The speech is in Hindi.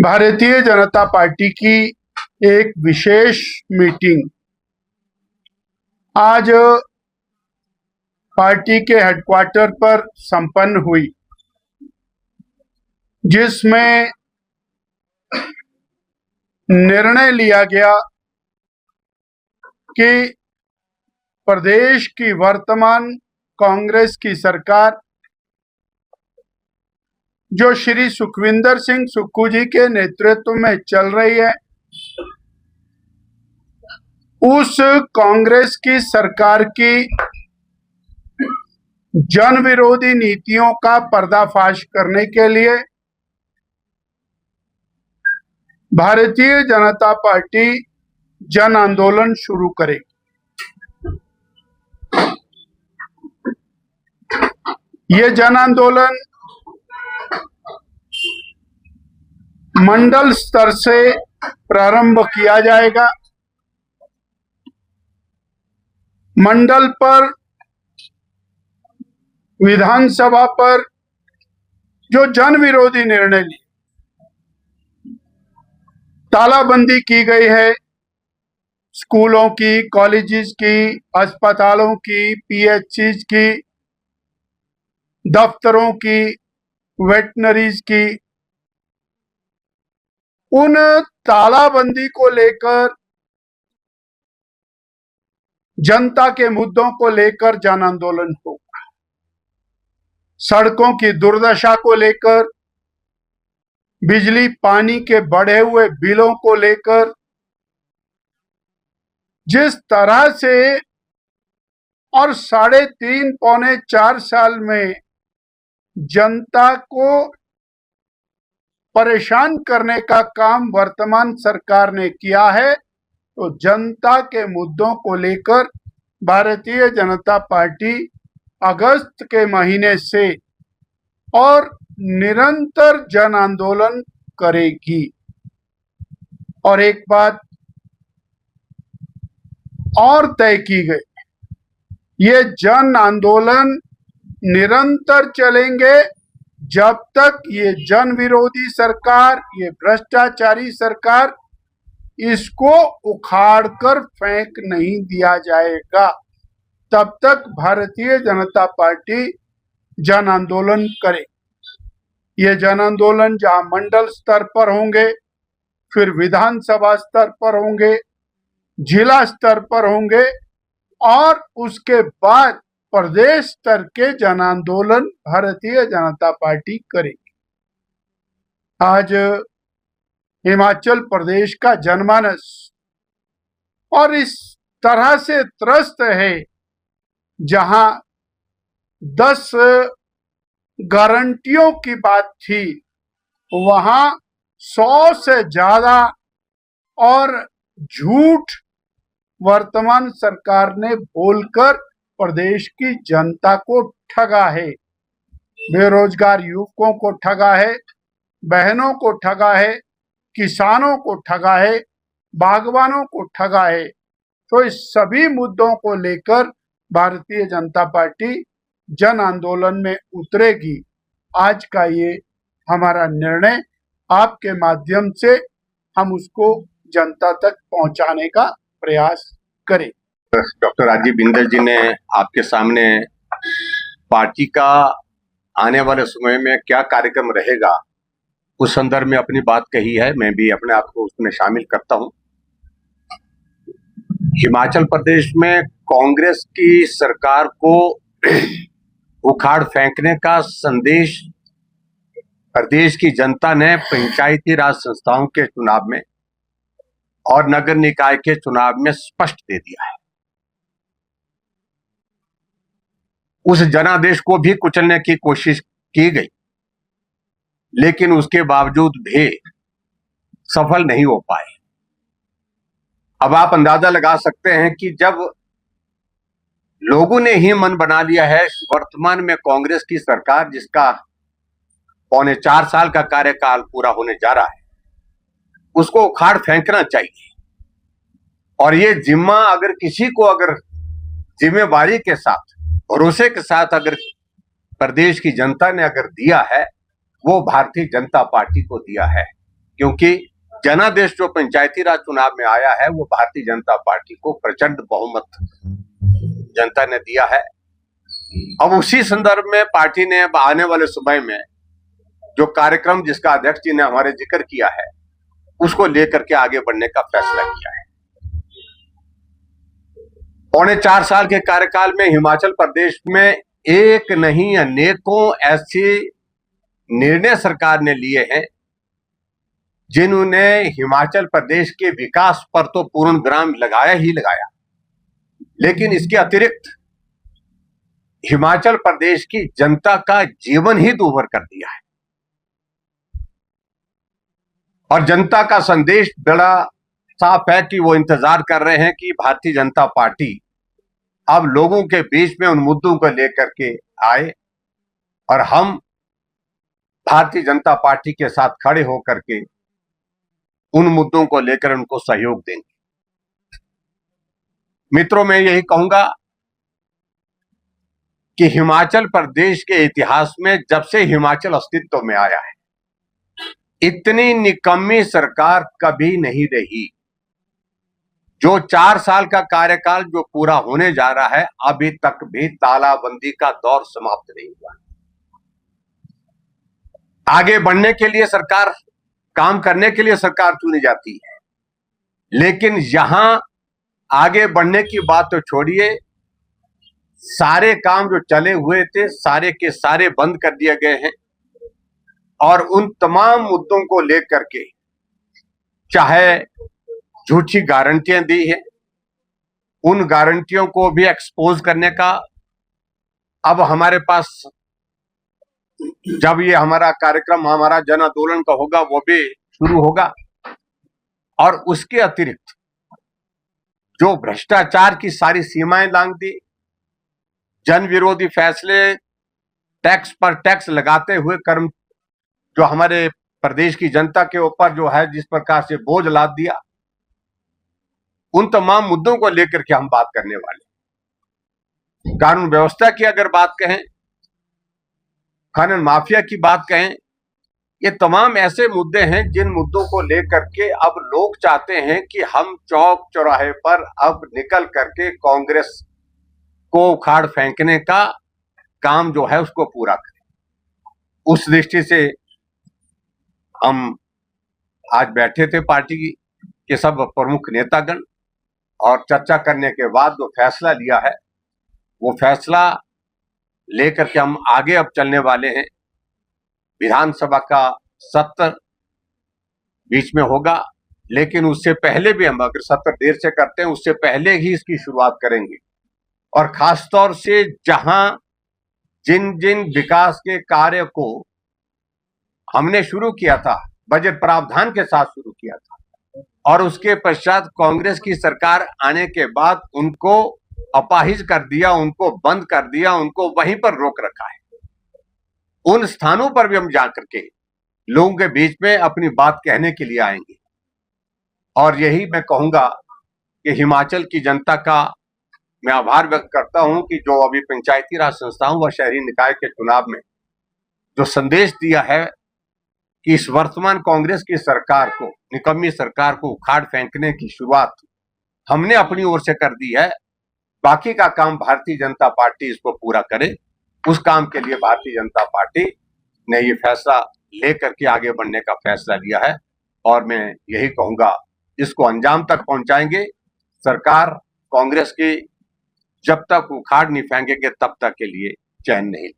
भारतीय जनता पार्टी की एक विशेष मीटिंग आज पार्टी के हेडक्वार्टर पर संपन्न हुई, जिसमें निर्णय लिया गया कि प्रदेश की वर्तमान कांग्रेस की सरकार, जो श्री सुखविंदर सिंह सुक्खू जी के नेतृत्व में चल रही है, उस कांग्रेस की सरकार की जन विरोधी नीतियों का पर्दाफाश करने के लिए भारतीय जनता पार्टी जन आंदोलन शुरू करेगी। ये जन आंदोलन मंडल स्तर से प्रारंभ किया जाएगा। मंडल पर, विधानसभा पर जो जन विरोधी निर्णय लिए, तालाबंदी की गई है स्कूलों की, कॉलेजेस की, अस्पतालों की, पीएचसीज की, दफ्तरों की, वेटनरीज की, उन तालाबंदी को लेकर, जनता के मुद्दों को लेकर जन आंदोलन होगा। सड़कों की दुर्दशा को लेकर, बिजली पानी के बढ़े हुए बिलों को लेकर, जिस तरह से और 3.5 पौने 4 साल में जनता को परेशान करने का काम वर्तमान सरकार ने किया है, तो जनता के मुद्दों को लेकर भारतीय जनता पार्टी अगस्त के महीने से और निरंतर जन आंदोलन करेगी। और एक बात और तय की गई, ये जन आंदोलन निरंतर चलेंगे जब तक ये जन विरोधी सरकार, ये भ्रष्टाचारी सरकार, इसको उखाड़कर फेंक नहीं दिया जाएगा, तब तक भारतीय जनता पार्टी जन आंदोलन करे। ये जन आंदोलन जहां मंडल स्तर पर होंगे, फिर विधानसभा स्तर पर होंगे, जिला स्तर पर होंगे और उसके बाद प्रदेश स्तर के जन आंदोलन भारतीय जनता पार्टी करेगी। आज हिमाचल प्रदेश का जनमानस और इस तरह से त्रस्त है, जहां 10 गारंटियों की बात थी, वहां 100 से ज्यादा और झूठ वर्तमान सरकार ने बोलकर प्रदेश की जनता को ठगा है। बेरोजगार युवकों को ठगा है, बहनों को ठगा है, किसानों को ठगा है, बागवानों को ठगा है। तो इस सभी मुद्दों को लेकर भारतीय जनता पार्टी जन आंदोलन में उतरेगी। आज का ये हमारा निर्णय, आपके माध्यम से हम उसको जनता तक पहुंचाने का प्रयास करें। डॉक्टर राजीव बिंदल जी ने आपके सामने पार्टी का आने वाले समय में क्या कार्यक्रम रहेगा उस संदर्भ में अपनी बात कही है। मैं भी अपने आप को उसमें शामिल करता हूं। हिमाचल प्रदेश में कांग्रेस की सरकार को उखाड़ फेंकने का संदेश प्रदेश की जनता ने पंचायती राज संस्थाओं के चुनाव में और नगर निकाय के चुनाव में स्पष्ट दे दिया है। उस जनादेश को भी कुचलने की कोशिश की गई, लेकिन उसके बावजूद भी सफल नहीं हो पाए। अब आप अंदाजा लगा सकते हैं कि जब लोगों ने ही मन बना लिया है वर्तमान में कांग्रेस की सरकार, जिसका 3.25 साल का कार्यकाल पूरा होने जा रहा है, उसको उखाड़ फेंकना चाहिए। और ये जिम्मा अगर किसी को, अगर जिम्मेवारी के साथ, भरोसे के साथ अगर प्रदेश की जनता ने अगर दिया है, वो भारतीय जनता पार्टी को दिया है। क्योंकि जनादेश जो पंचायती राज चुनाव में आया है वो भारतीय जनता पार्टी को प्रचंड बहुमत जनता ने दिया है। अब उसी संदर्भ में पार्टी ने अब आने वाले समय में जो कार्यक्रम जिसका अध्यक्ष जी ने हमारे जिक्र किया है उसको लेकर के आगे बढ़ने का फैसला किया है। 4.25 साल के कार्यकाल में हिमाचल प्रदेश में एक नहीं अनेकों ऐसे निर्णय सरकार ने लिए हैं जिन्होंने हिमाचल प्रदेश के विकास पर तो पूर्ण विराम लगाया ही लगाया, लेकिन इसके अतिरिक्त हिमाचल प्रदेश की जनता का जीवन ही दूभर कर दिया है। और जनता का संदेश बड़ा साफ है कि वो इंतजार कर रहे हैं कि भारतीय जनता पार्टी अब लोगों के बीच में उन मुद्दों को लेकर के आए और हम भारतीय जनता पार्टी के साथ खड़े होकर के उन मुद्दों को लेकर उनको सहयोग देंगे। मित्रों, मैं यही कहूंगा कि हिमाचल प्रदेश के इतिहास में जब से हिमाचल अस्तित्व में आया है इतनी निकम्मी सरकार कभी नहीं रही। जो 4 साल का कार्यकाल जो पूरा होने जा रहा है अभी तक भी तालाबंदी का दौर समाप्त नहीं हुआ। आगे बढ़ने के लिए सरकार, काम करने के लिए सरकार चुनी जाती है, लेकिन यहां आगे बढ़ने की बात तो छोड़िए, सारे काम जो चले हुए थे सारे के सारे बंद कर दिए गए हैं। और उन तमाम मुद्दों को लेकर के चाहे झूठी गारंटियां दी है, उन गारंटियों को भी एक्सपोज करने का अब हमारे पास, जब ये हमारा कार्यक्रम हमारा जन आंदोलन का होगा वो भी शुरू होगा। और उसके अतिरिक्त जो भ्रष्टाचार की सारी सीमाएं लांघ दी, जन विरोधी फैसले, टैक्स पर टैक्स लगाते हुए कर्म जो हमारे प्रदेश की जनता के ऊपर जो है जिस प्रकार से बोझ लाद दिया, उन तमाम मुद्दों को लेकर के हम बात करने वाले। कानून व्यवस्था की अगर बात कहें, खनन माफिया की बात कहें, ये तमाम ऐसे मुद्दे हैं जिन मुद्दों को लेकर के अब लोग चाहते हैं कि हम चौक चौराहे पर अब निकल करके कांग्रेस को उखाड़ फेंकने का काम जो है उसको पूरा करें। उस दृष्टि से हम आज बैठे थे पार्टी के सब प्रमुख नेतागण और चर्चा करने के बाद जो फैसला लिया है वो फैसला लेकर के हम आगे अब चलने वाले हैं। विधानसभा का सत्र बीच में होगा, लेकिन उससे पहले भी हम अगर सत्र देर से करते हैं उससे पहले ही इसकी शुरुआत करेंगे। और खासतौर से जहां जिन जिन विकास के कार्य को हमने शुरू किया था, बजट प्रावधान के साथ शुरू किया था, और उसके पश्चात कांग्रेस की सरकार आने के बाद उनको अपाहिज कर दिया, उनको बंद कर दिया, उनको वहीं पर रोक रखा है। उन स्थानों पर भी हम जाकर के लोगों के बीच में अपनी बात कहने के लिए आएंगे। और यही मैं कहूंगा कि हिमाचल की जनता का मैं आभार व्यक्त करता हूं कि जो अभी पंचायती राज संस्थाओं व शहरी निकाय के चुनाव में जो संदेश दिया है कि इस वर्तमान कांग्रेस की सरकार को, निकम्मी सरकार को उखाड़ फेंकने की शुरुआत हमने अपनी ओर से कर दी है। बाकी का काम भारतीय जनता पार्टी इसको पूरा करे। उस काम के लिए भारतीय जनता पार्टी ने ये फैसला लेकर के आगे बढ़ने का फैसला लिया है और मैं यही कहूंगा इसको अंजाम तक पहुंचाएंगे। सरकार कांग्रेस की जब तक उखाड़ नहीं फेंकेंगे तब तक के लिए चैन नहीं।